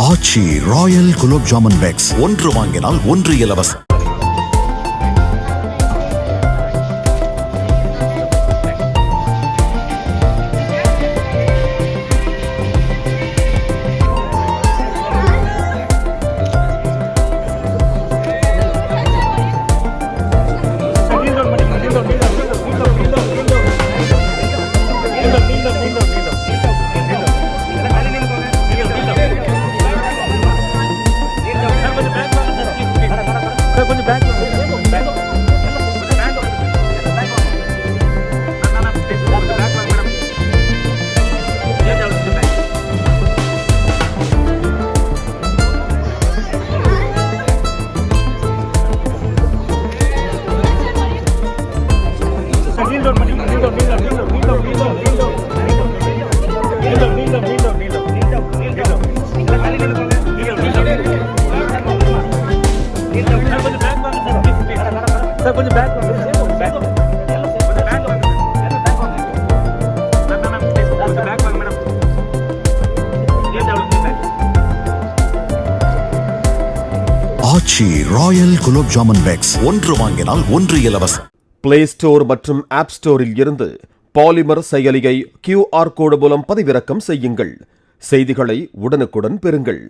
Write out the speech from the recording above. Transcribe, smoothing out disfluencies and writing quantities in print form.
ஆச்சி Royal gulab jamun packs ஒன்று வாங்கினால் ஒன்று இலவசம். ஆச்சி ராயல் குலோப் ஜாமுன் பேக்ஸ் ஒன்று வாங்கினால் ஒன்று இலவசம். பிளே ஸ்டோர் மற்றும் ஆப் ஸ்டோரில் இருந்து பாலிமர் செயலியை QR கோடு மூலம் பதிவிறக்கம் செய்யுங்கள். செய்திகளை உடனுக்குடன் பெறுங்கள்.